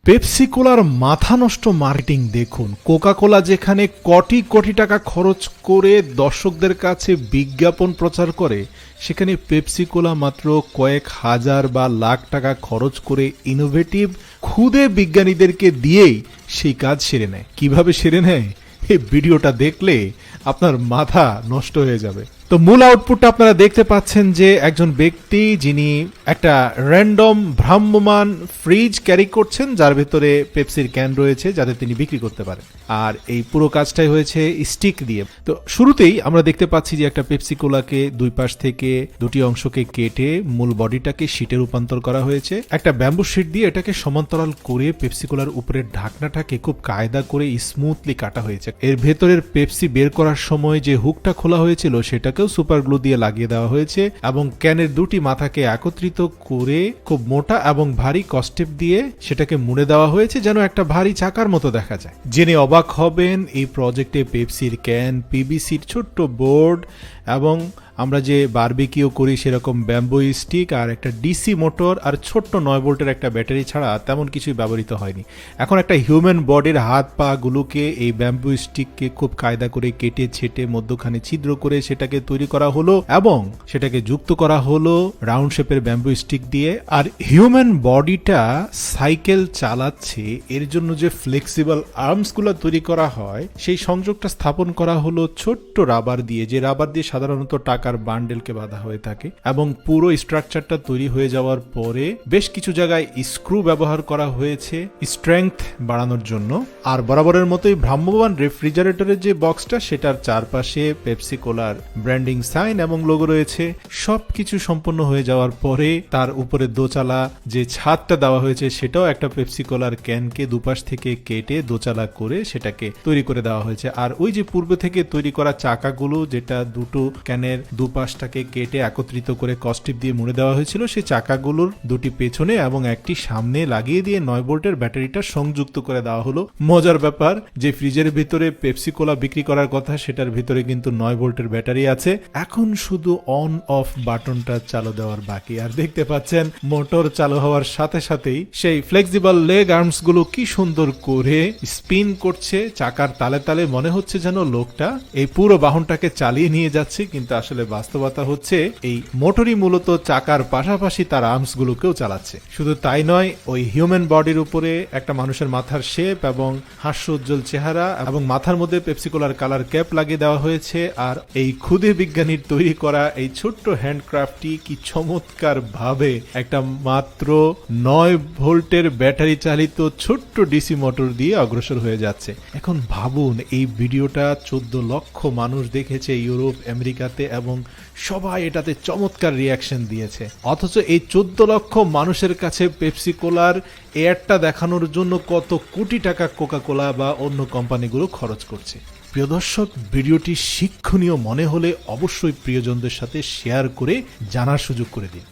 Pepsi কোলার মাথা নষ্ট marketing দেখুন। কোকা কোলা যেখানে কোটি কোটি টাকা খরচ করে দর্শকদের কাছে বিজ্ঞাপন প্রচার করে, সেখানে পেপসি কোলা মাত্র কয়েক হাজার বা লাখ টাকা খরচ করে ইনোভেটিভ খুদে বিজ্ঞানীদেরকে দিয়েই সেই কাজ সেরে নেয়। কিভাবে সেরে নেয় এই ভিডিওটা দেখলে আপনার মাথা নষ্ট হয়ে যাবে। তো মূল আউটপুটটা আপনারা দেখতে পাচ্ছেন যে একজন ব্যক্তি যিনি একটা র্যান্ডম ভ্রাম্যমান ফ্রিজ ক্যারি করছেন, যার ভেতরে পেপসির ক্যান রয়েছে যাতে তিনি বিক্রি করতে পারেন। আর এই পুরো কাজটাই হয়েছে স্টিক দিয়ে। তো শুরুতেই আমরা দেখতে পাচ্ছি যে একটা পেপসি কোলাকে দুই পাশ থেকে দুটি অংশকে কেটে মূল বডিটাকে শীটে রূপান্তর করা হয়েছে। একটা ব্যাম্বু শীট দিয়ে এটাকে সমান্তরাল করে পেপসি কোলার উপরের ঢাকনাটাকে খুব কায়দা করে স্মুথলি কাটা হয়েছে। এর ভেতরের পেপসি বের করার সময় যে হুকটা খোলা হয়েছিল সেটা সুপার গ্লু দিয়ে লাগিয়ে দেওয়া হয়েছে এবং ক্যানের দুটি মাথাকে একত্রিত করে খুব মোটা এবং ভারী কস্টেপ দিয়ে সেটাকে মুড়ে দেওয়া হয়েছে যেন একটা ভারী চাকার মতো দেখা যায়। জেনে অবাক হবেন এই প্রজেক্টে পেপসির ক্যান, পিভিসির ছোট্ট বোর্ড এবং আমরা যে বারবিকিউ করি সেরকম ব্যাম্বু স্টিক আর একটা ডিসি মোটর আর ছোট্ট 9 ভোল্টের একটা ব্যাটারি ছাড়া তেমন কিছুই ব্যবহৃত হয়নি। এখন একটা হিউম্যান বডির হাত পা গুলোকে এই ব্যাম্বু স্টিককে খুব কায়দা করে কেটে ছেটে মধ্যখানে ছিদ্র করে সেটাকে তৈরি করা হলো এবং সেটাকে যুক্ত করা হলো রাউন্ড শেপের ব্যাম্বু স্টিক দিয়ে। আর হিউম্যান বডিটা সাইকেল চালাচ্ছে, এর জন্য যে ফ্লেক্সিবল আর্মসগুলো তৈরি করা হয় সেই সংযোগটা স্থাপন করা হলো ছোট্ট রাবার দিয়ে, যে রাবার দিয়ে সাধারণত টাকার বান্ডেলকে বাঁধা হয়ে থাকে। এবং পুরো স্ট্রাকচারটা তৈরি হয়ে যাওয়ার পরে বেশ কিছু জায়গায় স্ক্রু ব্যবহার করা হয়েছে স্ট্রেংথ বাড়ানোর জন্য। আর বরাবরের মতোই ভ্রাম্যমাণ রেফ্রিজারেটরের যে বক্সটা সেটার চারপাশে পেপসি কোলার ব্র্যান্ডিং সাইন এবং লোগো রয়েছে। সবকিছু সম্পন্ন হয়ে যাওয়ার পরে তার উপরে দোচালা যে ছাদটা দেওয়া হয়েছে সেটাও একটা পেপসি কোলার ক্যানকে দুপাশ থেকে কেটে দোচালা করে সেটাকে তৈরি করে দেওয়া হয়েছে। আর ওই যে পূর্বে থেকে তৈরি করা চাকাগুলো, যেটা দুটো ক্যানের দুপাশটাকে কেটে একত্রিত করে কস্টিপ দিয়ে মুড়ে দেওয়া হয়েছিল, সেই চাকাগুলোর দুটি পেছনে এবং একটি সামনে লাগিয়ে দিয়ে 9 ভোল্টের ব্যাটারিটা সংযুক্ত করে দেওয়া হলো। মজার ব্যাপার যে ফ্রিজের ভিতরে পেপসি কোলা বিক্রি করার কথা সেটার ভিতরে কিন্তু 9 ভোল্টের ব্যাটারি আছে। এখন শুধু অন অফ বাটনটা চালু দেওয়ার বাকি। আর দেখতে পাচ্ছেন মোটর চালু হওয়ার সাথে সাথেই সেই ফ্লেক্সিবল লেগ আর্মস গুলো কি সুন্দর করে স্পিন করছে চাকার তালে তালে। মনে হচ্ছে যেন লোকটা এই পুরো বাহনটাকে চালিয়ে নিয়ে যাচ্ছে, কিন্তু আসলে বাস্তবতা হচ্ছে এই মোটরই মূলত চাকার পাশাপাশি তার আর্মস গুলোকেও চালাচ্ছে। শুধু তাই নয়, ওই হিউম্যান বডির উপরে একটা মানুষের মাথার শেপ এবং হাস্যোজ্জ্বল চেহারা এবং মাথার মধ্যে পেপসি কোলার কালার ক্যাপ লাগিয়ে দেওয়া হয়েছে। আর এই খুদে বিজ্ঞানীর তৈরি করা এই ছোট্ট হ্যান্ডক্রাফটটি কি চমৎকার ভাবে একটা মাত্র 9 ভোল্টের ব্যাটারি চালিত ছোট্ট ডিসি মোটর দিয়ে অগ্রসর হয়ে যাচ্ছে। এখন ভাবুন, এই ভিডিওটা 14 লক্ষ মানুষ দেখেছে ইউরোপ আমেরিকাতে এবং সবাই এটাতে চমৎকার রিয়াকশন দিয়েছে। অথচ এই 14 লক্ষ মানুষের কাছে পেপসি কোলার এয়ারটা দেখানোর জন্য কত কোটি টাকা কোকা কোলা বা অন্য কোম্পানিগুলো খরচ করছে। প্রিয় দর্শক, ভিডিওটি শিক্ষণীয় মনে হলে অবশ্যই প্রিয়জনদের সাথে শেয়ার করে জানার সুযোগ করে দিন।